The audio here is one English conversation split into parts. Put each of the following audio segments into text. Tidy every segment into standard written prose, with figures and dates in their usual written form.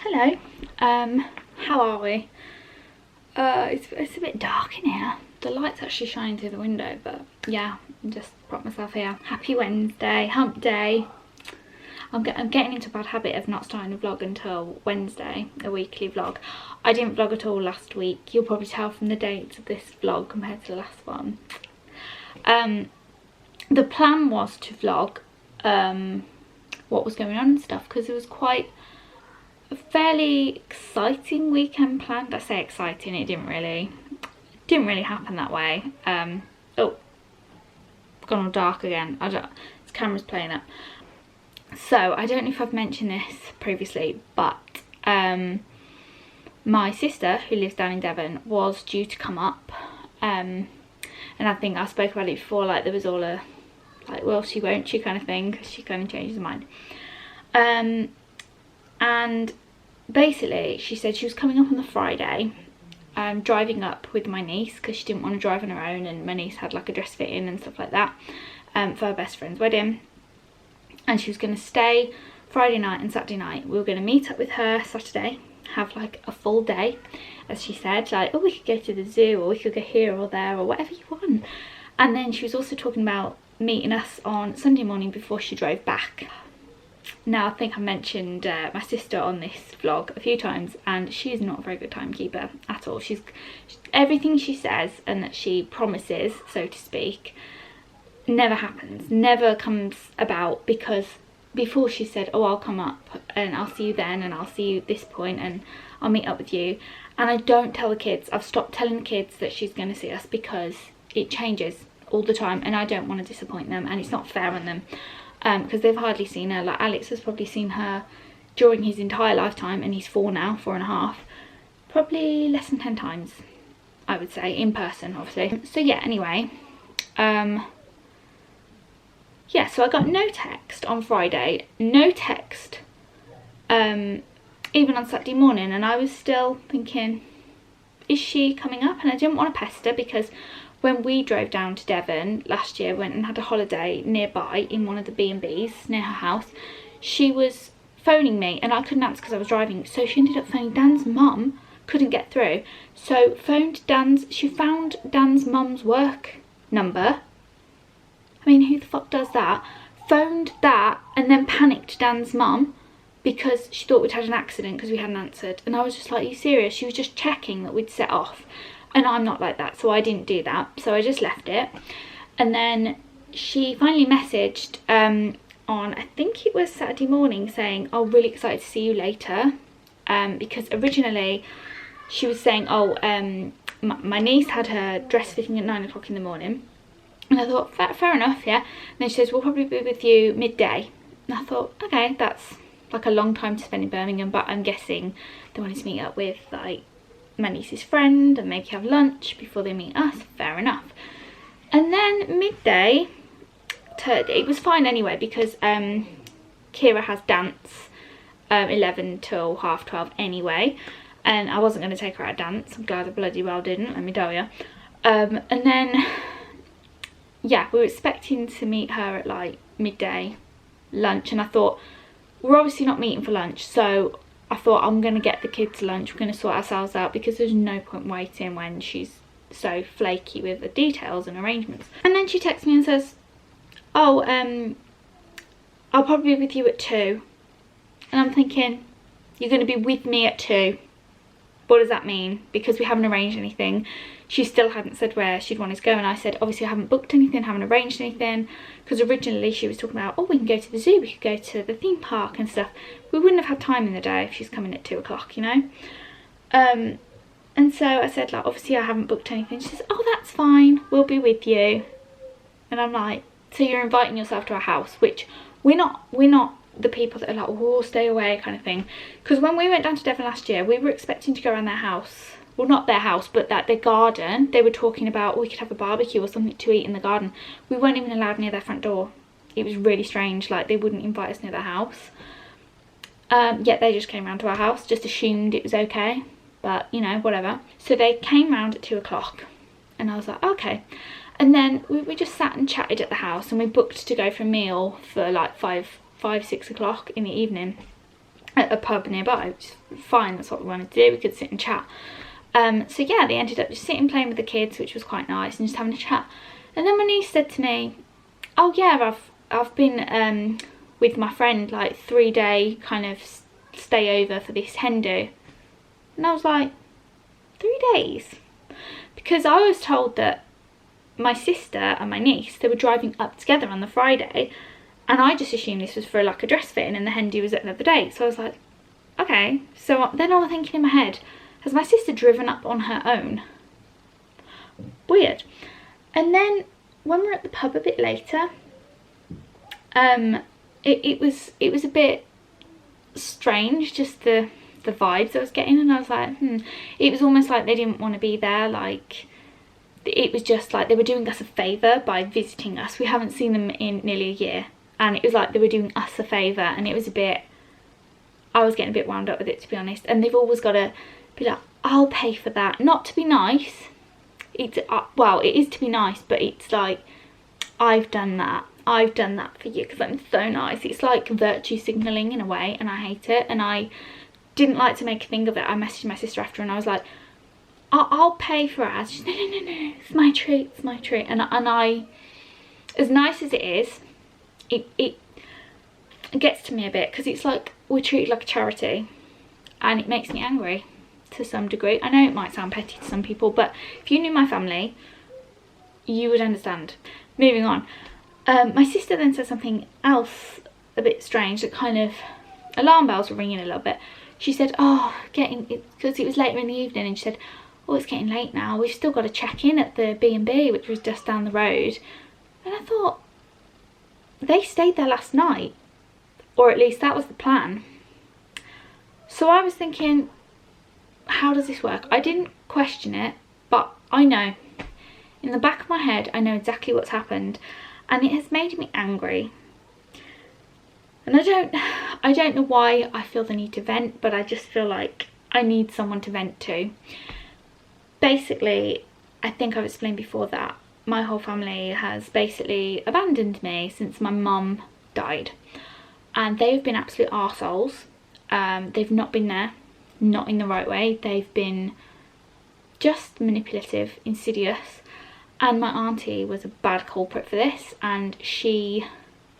Hello. How are we? It's a bit dark in here. The light's actually shining through the window, but yeah, just brought myself here. Happy Wednesday, hump day. I'm getting into a bad habit of not starting a vlog until Wednesday, a weekly vlog. I didn't vlog at all last week. You'll probably tell from the dates of this vlog compared to the last one. The plan was to vlog what was going on and stuff, because it was quite a fairly exciting weekend planned. I say exciting, it didn't really happen that way. Oh, gone all dark again. This camera's playing up. So I don't know if I've mentioned this previously, but my sister, who lives down in Devon, was due to come up, and I think I spoke about it before, like there was all a like, well, she won't she kind of thing, because she kind of changes her mind. And basically she said she was coming up on the Friday, driving up with my niece, because she didn't want to drive on her own, and my niece had like a dress fitting and stuff like that for her best friend's wedding. And she was going to stay Friday night and Saturday night. We were going to meet up with her Saturday, have like a full day, as she said, like, oh, we could go to the zoo, or we could go here or there, or whatever you want. And then she was also talking about meeting us on Sunday morning before she drove back. Now, I think I mentioned my sister on this vlog a few times, and she's not a very good timekeeper at all. Everything she says and that she promises, so to speak, never happens, never comes about, because before she said, oh, I'll come up and I'll see you then, and I'll see you at this point, and I'll meet up with you. And I don't tell the kids. I've stopped telling the kids that she's going to see us, because it changes all the time and I don't want to disappoint them, and it's not fair on them, because they've hardly seen her. Like, Alex has probably seen her during his entire lifetime, and he's 4 now, 4.5, probably less than 10 times, I would say, in person, obviously. So yeah, anyway, yeah, so I got no text on Friday, no text even on Saturday morning, and I was still thinking, is she coming up? And I didn't want to pester, because when we drove down to Devon last year, went and had a holiday nearby in one of the B&Bs near her house, she was phoning me and I couldn't answer because I was driving, so she ended up phoning Dan's mum, couldn't get through, so she found Dan's mum's work number. I mean, who the fuck does that? Phoned that and then panicked Dan's mum because she thought we'd had an accident because we hadn't answered. And I was just like, are you serious? She was just checking that we'd set off. And I'm not like that, so I didn't do that. So I just left it. And then she finally messaged on, I think it was Saturday morning, saying, oh, really excited to see you later. Because originally she was saying, oh, my niece had her dress fitting at 9 o'clock in the morning. And I thought, fair enough, yeah. And then she says, we'll probably be with you midday. And I thought, okay, that's like a long time to spend in Birmingham, but I'm guessing they wanted to meet up with like my niece's friend and maybe have lunch before they meet us. Fair enough. And then midday, it was fine anyway, because Kira has dance 11 till 12:30 anyway, and I wasn't going to take her out dance. I'm glad I bloody well didn't, let me tell you. And then yeah, we were expecting to meet her at like midday lunch, and I thought, we're obviously not meeting for lunch, so I thought, I'm going to get the kids lunch, we're going to sort ourselves out, because there's no point waiting when she's so flaky with the details and arrangements. And then she texts me and says, oh, I'll probably be with you at 2. And I'm thinking, you're going to be with me at 2? What does that mean? Because we haven't arranged anything. She still hadn't said where she'd want us to go, and I said, obviously I haven't booked anything, haven't arranged anything, because originally she was talking about, oh, we can go to the zoo, we could go to the theme park and stuff. We wouldn't have had time in the day if she's coming at 2 o'clock, you know. And so I said, like, obviously I haven't booked anything. She says, oh, that's fine, we'll be with you. And I'm like, so you're inviting yourself to our house, which we're not the people that are like, oh, stay away kind of thing. Because when we went down to Devon last year, we were expecting to go around their house. Well, not their house, but their garden. They were talking about, oh, we could have a barbecue or something to eat in the garden. We weren't even allowed near their front door. It was really strange, like they wouldn't invite us near their house. Yet they just came round to our house, just assumed it was okay, but you know, whatever. So they came round at 2 o'clock, and I was like, okay. And then we just sat and chatted at the house, and we booked to go for a meal for like 5, 6 o'clock in the evening. at a pub nearby, which is fine, that's what we wanted to do, we could sit and chat. So yeah, they ended up just sitting playing with the kids, which was quite nice, and just having a chat. And then my niece said to me, oh yeah, I've been with my friend, like 3-day kind of stay over for this hen do. And I was like, 3 days? Because I was told that my sister and my niece, they were driving up together on the Friday, and I just assumed this was for like a dress fitting and the hen do was at another day. So I was like, okay. So then I was thinking in my head, has my sister driven up on her own? Weird. And then when we were at the pub a bit later, it was a bit strange, just the vibes I was getting, and I was like, it was almost like they didn't want to be there. Like, it was just like they were doing us a favour by visiting us. We haven't seen them in nearly a year, and it was like they were doing us a favour, and it was a bit, I was getting a bit wound up with it, to be honest. And they've always got to be like, I'll pay for that. Not to be nice. It's well, it is to be nice, but it's like, I've done that for you because I'm so nice. It's like virtue signalling in a way, and I hate it, and I didn't like to make a thing of it. I messaged my sister after and I was like, I'll pay for ours. She's no, it's my treat, it's my treat. And I, as nice as it is, it gets to me a bit, because it's like we're treated like a charity, and it makes me angry to some degree. I know it might sound petty to some people, but if you knew my family, you would understand. Moving on. My sister then said something else a bit strange, that kind of, alarm bells were ringing a little bit. She said, oh, because it was later in the evening, and she said, oh, it's getting late now, we've still got to check in at the B&B, which was just down the road. And I thought, they stayed there last night, or at least that was the plan. So I was thinking, how does this work? I didn't question it, but I know. In the back of my head, I know exactly what's happened, and it has made me angry. And I don't know why I feel the need to vent, but I just feel like I need someone to vent to. Basically, I think I've explained before that my whole family has basically abandoned me since my mum died. And they've been absolute arseholes. They've not been there, not in the right way. They've been just manipulative, insidious. And my auntie was a bad culprit for this, and she,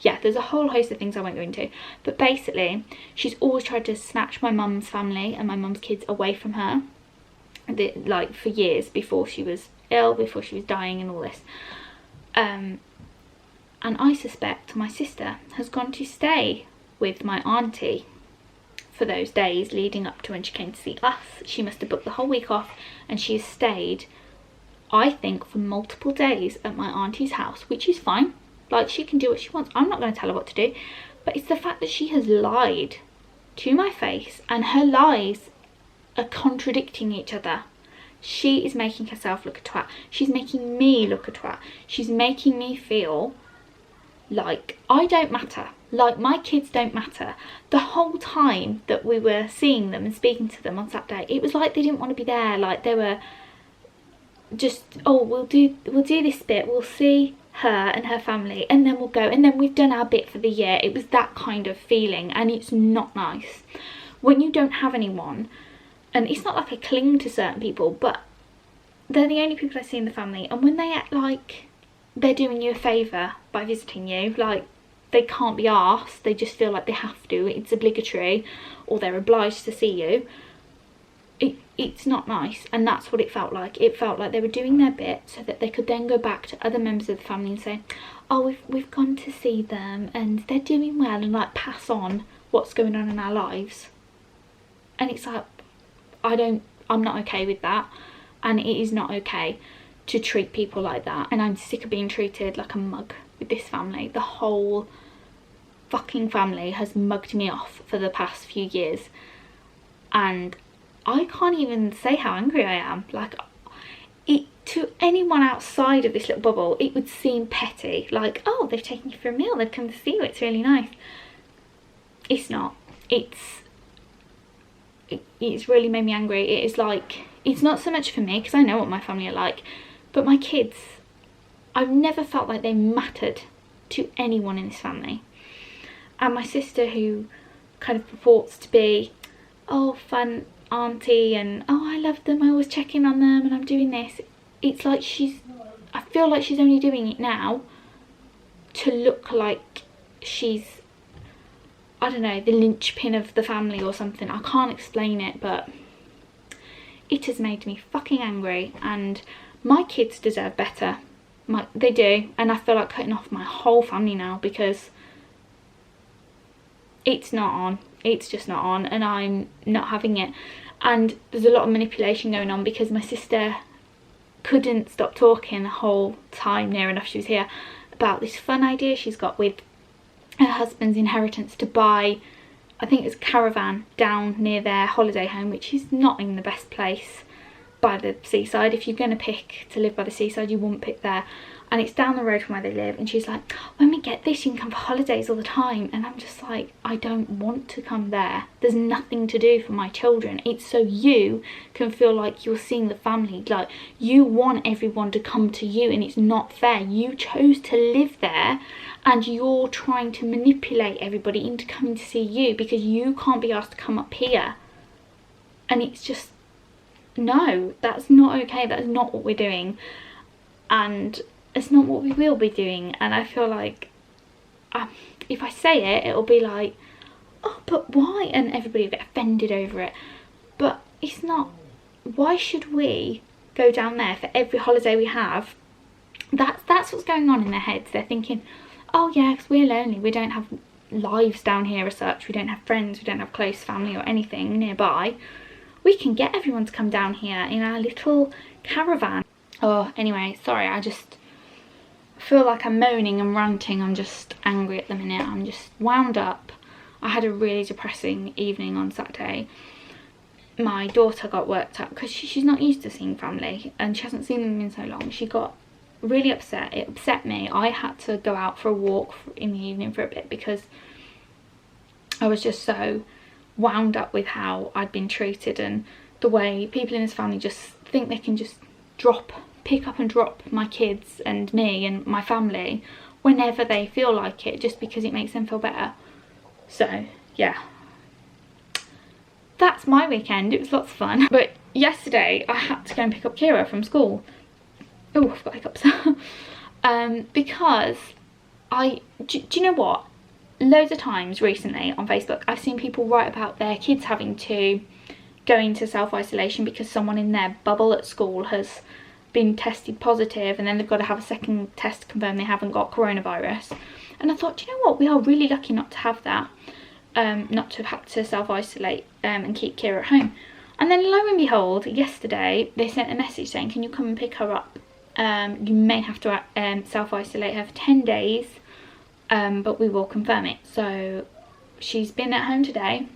yeah, there's a whole host of things I won't go into, but basically she's always tried to snatch my mum's family and my mum's kids away from her, like for years, before she was ill, before she was dying and all this. And I suspect my sister has gone to stay with my auntie for those days leading up to when she came to see us. She must have booked the whole week off, and she has stayed, I think, for multiple days at my auntie's house, which is fine. Like, she can do what she wants. I'm not going to tell her what to do. But it's the fact that she has lied to my face, and her lies are contradicting each other. She is making herself look a twat. She's making me look a twat. She's making me feel like I don't matter. Like, my kids don't matter. The whole time that we were seeing them and speaking to them on Saturday, it was like they didn't want to be there. Like, they were just, oh, we'll do this bit, we'll see her and her family, and then we'll go, and then we've done our bit for the year. It was that kind of feeling, and it's not nice when you don't have anyone. And it's not like I cling to certain people, but they're the only people I see in the family, and when they act like they're doing you a favour by visiting you, like they can't be arsed, they just feel like they have to, it's obligatory, or they're obliged to see you, it's not nice. And that's what it felt like. It felt like they were doing their bit so that they could then go back to other members of the family and say, oh, we've gone to see them and they're doing well, and like pass on what's going on in our lives. And it's like, I'm not okay with that, and it is not okay to treat people like that. And I'm sick of being treated like a mug with this family. The whole fucking family has mugged me off for the past few years, and I can't even say how angry I am. Like, to anyone outside of this little bubble, it would seem petty. Like, oh, they've taken you for a meal, they've come to see you, it's really nice. It's not. It's really made me angry. It is like, it's not so much for me, because I know what my family are like, but my kids, I've never felt like they mattered to anyone in this family. And my sister, who kind of purports to be, oh, fun auntie, and oh, I love them, I always check in on them, and I'm doing this. It's like I feel like she's only doing it now to look like she's, I don't know, the linchpin of the family or something. I can't explain it, but it has made me fucking angry, and my kids deserve better. They do, and I feel like cutting off my whole family now because it's not on. It's just not on, and I'm not having it. And there's a lot of manipulation going on because my sister couldn't stop talking the whole time, near enough she was here, about this fun idea she's got with her husband's inheritance to buy, I think it's a caravan down near their holiday home, which is not in the best place by the seaside. If you're going to pick to live by the seaside, you wouldn't pick there. And it's down the road from where they live, and she's like, when we get this, you can come for holidays all the time. And I'm just like, I don't want to come there. There's nothing to do for my children. It's so you can feel like you're seeing the family. Like, you want everyone to come to you, and it's not fair. You chose to live there, and you're trying to manipulate everybody into coming to see you because you can't be asked to come up here. And it's just, no, that's not okay. That is not what we're doing. And it's not what we will be doing. And I feel like if I say it, it'll be like, oh, but why? And everybody will get offended over it. But it's not. Why should we go down there for every holiday we have? That's what's going on in their heads. They're thinking, oh yeah, because we're lonely. We don't have lives down here as such. We don't have friends. We don't have close family or anything nearby. We can get everyone to come down here in our little caravan. Oh, anyway, sorry, I just feel like I'm moaning and ranting. I'm just angry at the minute. I'm just wound up. I had a really depressing evening on Saturday. My daughter got worked up because she's not used to seeing family, and she hasn't seen them in so long. She got really upset. It upset me. I had to go out for a walk in the evening for a bit because I was just so wound up with how I'd been treated, and the way people in this family just think they can just pick up and drop my kids and me and my family whenever they feel like it, just because it makes them feel better. So yeah, that's my weekend. It was lots of fun. But yesterday I had to go and pick up Kira from school. Oh, I've got hiccups. Because do you know what? Loads of times recently on Facebook I've seen people write about their kids having to go into self-isolation because someone in their bubble at school has been tested positive, and then they've got to have a second test to confirm they haven't got coronavirus. And I thought, do you know what, we are really lucky not to have that, not to have had to self-isolate and keep Kira at home. And then lo and behold, yesterday they sent a message saying, can you come and pick her up? You may have to self-isolate her for 10 days, but we will confirm it. So she's been at home today,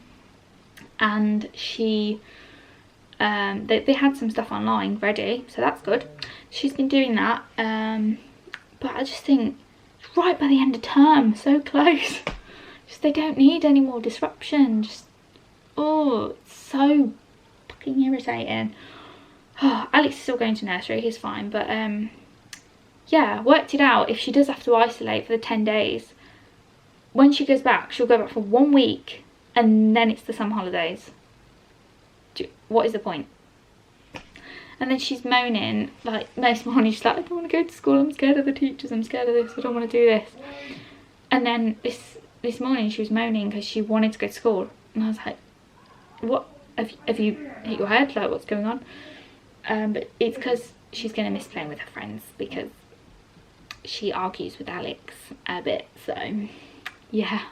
and she they had some stuff online ready, so that's good. She's been doing that, but I just think it's right by the end of term, so close. Just, they don't need any more disruption. Just, oh, it's so fucking irritating. Oh, Alex is still going to nursery, he's fine, but yeah, worked it out. If she does have to isolate for the 10 days, when she goes back, she'll go back for 1 week, and then it's the summer holidays. What is the point? And then she's moaning, like, most mornings, she's like, I don't want to go to school, I'm scared of the teachers, I'm scared of this, I don't want to do this. And then this morning she was moaning because she wanted to go to school, and I was like, what, have you hit your head, like, what's going on? But it's because she's going to miss playing with her friends, because she argues with Alex a bit, so yeah,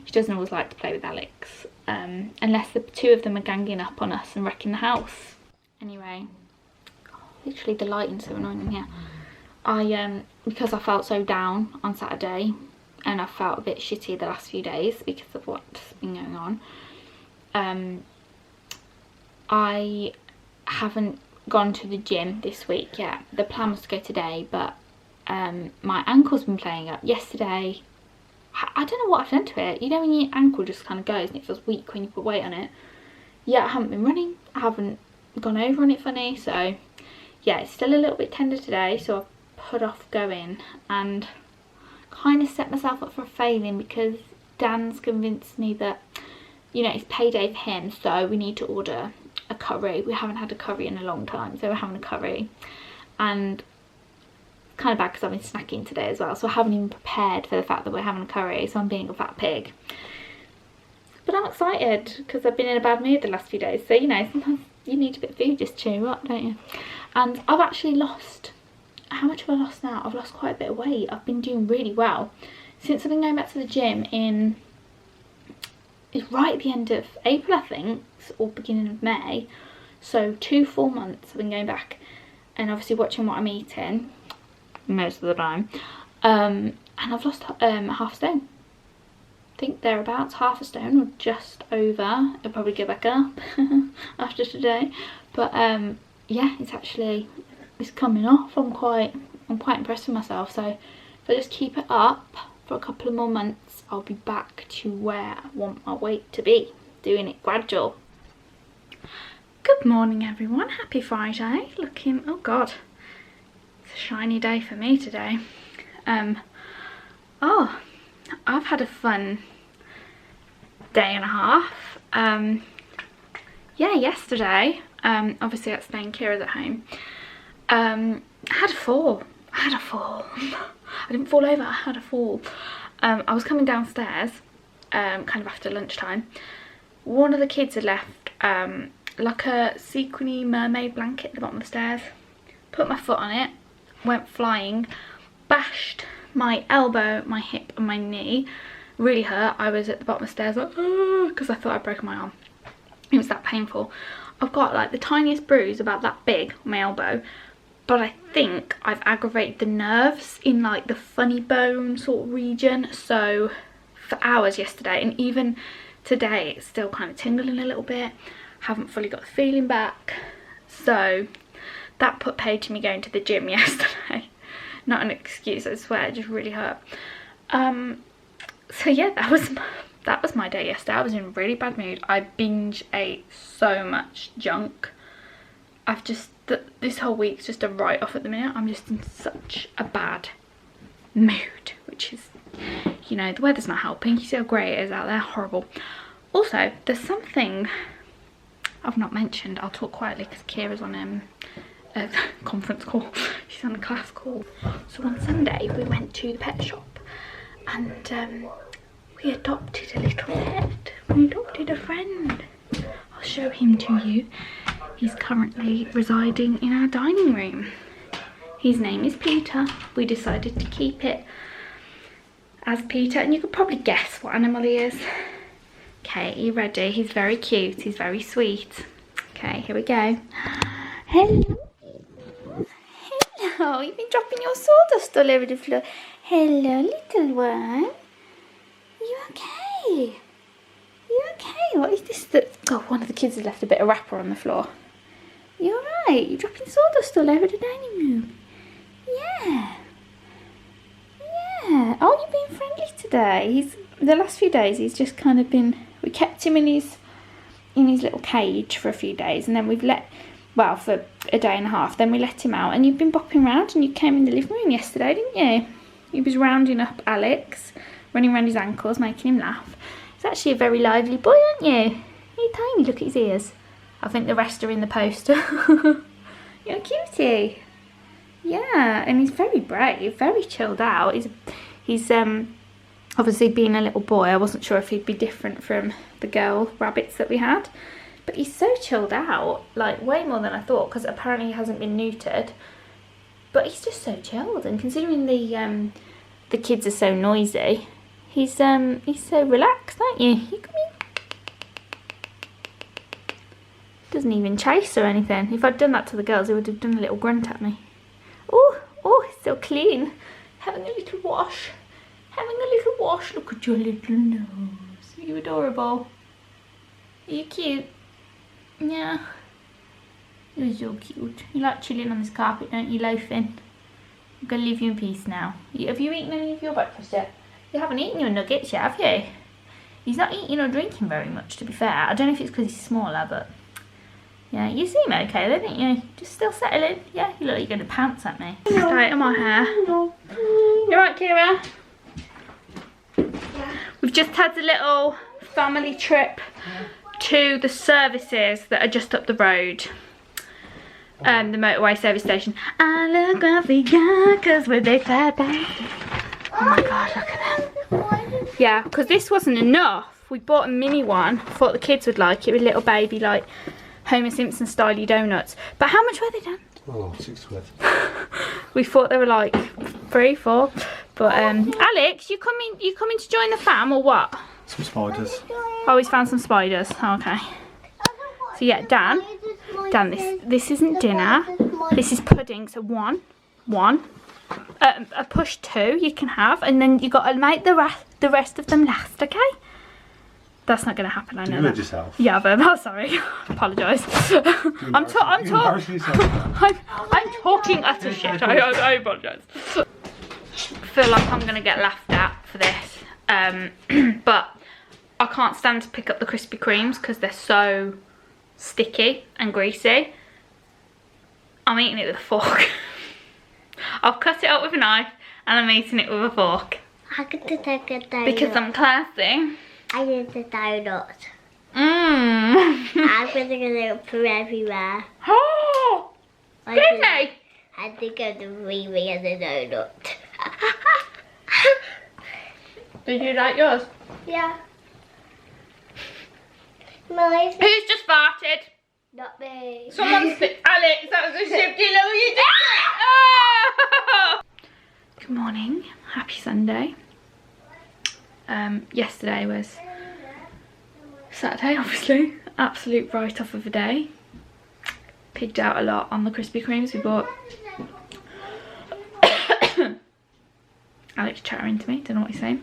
she doesn't always like to play with Alex, unless the two of them are ganging up on us and wrecking the house. Anyway, literally the lighting's so annoying in here. Because I felt so down on Saturday, and I felt a bit shitty the last few days because of what's been going on, I haven't gone to the gym this week yet. The plan was to go today, but my ankle's been playing up. Yesterday, I don't know what I've done to it. You know when your ankle just kind of goes and it feels weak when you put weight on it? Yeah, I haven't been running. I haven't gone over on it funny. So yeah, it's still a little bit tender today. So I've put off going and kind of set myself up for a failing, because Dan's convinced me that you know, it's payday for him, so we need to order a curry. We haven't had a curry in a long time, so we're having a curry. And kind of bad because I've been snacking today as well, so I haven't even prepared for the fact that we're having a curry, so I'm being a fat pig. But I'm excited because I've been in a bad mood the last few days, so you know, sometimes you need a bit of food just to cheer you up, don't you? And I've actually lost, how much have I lost now? I've lost quite a bit of weight. I've been doing really well since I've been going back to the gym it's right at the end of April, I think, or beginning of May. So 2 full months I've been going back, and obviously watching what I'm eating most of the time, and I've lost half a stone. I think thereabouts, half a stone or just over. I'll probably go back up after today, but yeah, it's coming off. I'm quite impressed with myself. So if I just keep it up for a couple of more months, I'll be back to where I want my weight to be, doing it gradual. Good morning everyone, happy Friday. Looking, oh god, it's a shiny day for me today. Oh, I've had a fun day and a half. Yeah, yesterday, obviously that's staying Kira's at home. I had a fall. I didn't fall over, I had a fall. I was coming downstairs, kind of after lunchtime. One of the kids had left like a sequiny mermaid blanket at the bottom of the stairs. Put my foot on it, went flying, bashed my elbow, my hip and my knee. Really hurt. I was at the bottom of the stairs like, because I thought I'd broken my arm. It was that painful. I've got like the tiniest bruise about that big on my elbow, but I think I've aggravated the nerves in like the funny bone sort of region. So for hours yesterday and even today it's still kind of tingling a little bit. Haven't fully got the feeling back. So that put paid to me going to the gym yesterday. Not an excuse, I swear, it just really hurt. So yeah, that was my day yesterday. I was in a really bad mood. I binge ate so much junk. I've just, this whole week's just a write-off at the minute. I'm just in such a bad mood, which is, you know, the weather's not helping. You see how grey it is out there, horrible. Also, there's something I've not mentioned. I'll talk quietly because Kira's on a conference call. She's on a class call. So on Sunday we went to the pet shop and we adopted a little pet. We adopted a friend. I'll show him to you. He's currently residing in our dining room. His name is Peter. We decided to keep it as Peter, and you could probably guess what animal he is. Okay, are you ready? He's very cute, he's very sweet. Okay, here we go. Hello. Hello, you've been dropping your sawdust all over the floor. Hello, little one. You okay? You okay? What is this? Oh, one of the kids has left a bit of wrapper on the floor. You alright? You're dropping sawdust all over the dining room. Yeah. Yeah. Oh, you've been friendly today. The last few days he's just kind of been, we kept him in his little cage for a few days, and then we've well, for a day and a half, then we let him out, and you've been bopping around, and you came in the living room yesterday, didn't you? You was rounding up Alex, running around his ankles, making him laugh. He's actually a very lively boy, aren't you? You're tiny, look at his ears. I think the rest are in the poster. You're a cutie. Yeah, and he's very brave, very chilled out. He's obviously being a little boy, I wasn't sure if he'd be different from the girl rabbits that we had. But he's so chilled out, like way more than I thought, because apparently he hasn't been neutered. But he's just so chilled, and considering the kids are so noisy, he's so relaxed, aren't you? You come here. Doesn't even chase or anything. If I'd done that to the girls, they would have done a little grunt at me. Oh, it's so clean. Having a little wash. Having a little wash. Look at your little nose. Are you adorable? Are you cute? Yeah. You're so cute. You like chilling on this carpet, don't you, loafing? I'm going to leave you in peace now. Have you eaten any of your breakfast yet? You haven't eaten your nuggets yet, have you? He's not eating or drinking very much, to be fair. I don't know if it's because he's smaller, but... yeah, you seem okay though, don't you? Just still settling. Yeah, you look like you're going to pounce at me. Right, on my hair. You right, Kira? Yeah. We've just had a little family trip to the services that are just up the road. The motorway service station. I look up the young cause we're big fat bags. Oh my god, look at them. Yeah, because this wasn't enough. We bought a mini one. Thought the kids would like it with little baby like Homer Simpson styley donuts. But how much were they, Dan? Oh, £6. We thought they were like 3, 4. But Alex, you coming to join the fam or what? Some spiders. Oh, he's found some spiders. Oh, okay. So yeah, Dan, this isn't dinner. This is pudding. So one. A push 2 you can have, and then you got to make the rest of them last. Okay? That's not going to happen. I know. You yourself. Yeah, but oh, sorry. Apologise. I'm talking utter shit. I apologise. Feel like I'm going to get laughed at for this, but I can't stand to pick up the Krispy Kremes because they're so sticky and greasy. I'm eating it with a fork. I've cut it up with a knife and I'm eating it with a fork. I get to take a donut. Because I'm classy. I get a donut. Mmm. I'm going to get it from everywhere. Oh! Really? I think I'm the Riri and the donut. Did you like yours? Yeah. Nice. Who's just farted? Not me. Someone's Alex, that was a shifty little you did it! Oh! Good morning. Happy Sunday. Yesterday was Saturday, obviously. Absolute write-off of a day. Pigged out a lot on the Krispy Kremes we bought. Alex chattering to me, don't know what he's saying.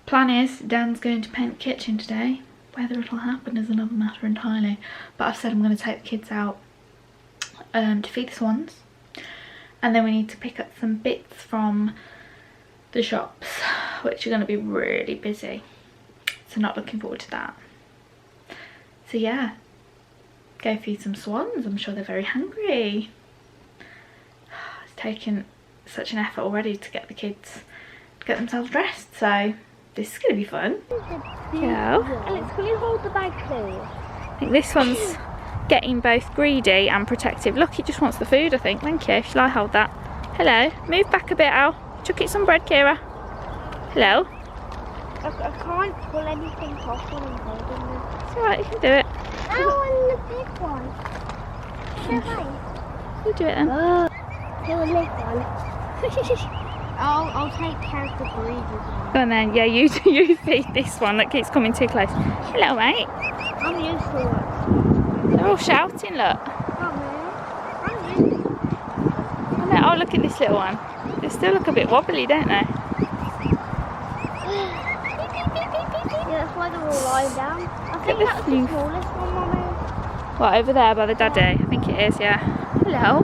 Plan is, Dan's going to paint the kitchen today. Whether it'll happen is another matter entirely. But I've said I'm going to take the kids out to feed the swans. And then we need to pick up some bits from the shops, which are going to be really busy. So not looking forward to that. So yeah, go feed some swans. I'm sure they're very hungry. It's taken such an effort already to get the kids to get themselves dressed. So this is going to be fun. Yeah. Alex, can you hold the bag, please? I think this one's getting both greedy and protective. Look, it just wants the food, I think. Thank you. Shall I hold that? Hello. Move back a bit, Al. Chuck it some bread, Kira. Hello. I can't pull anything off when I'm holding this. It's alright, you can do it. I want the big one. You do it then. Do a big one. I'll take care of the breeders. And then, yeah, you feed this one that keeps coming too close. Hello, mate. I'm used to it. They're all shouting, look. I'm used to it. Oh, look at this little one. They still look a bit wobbly, don't they? Yeah, that's why they're all lying down. I think that's the smallest one, Mummy. What, over there by the daddy? I think it is, yeah. Hello.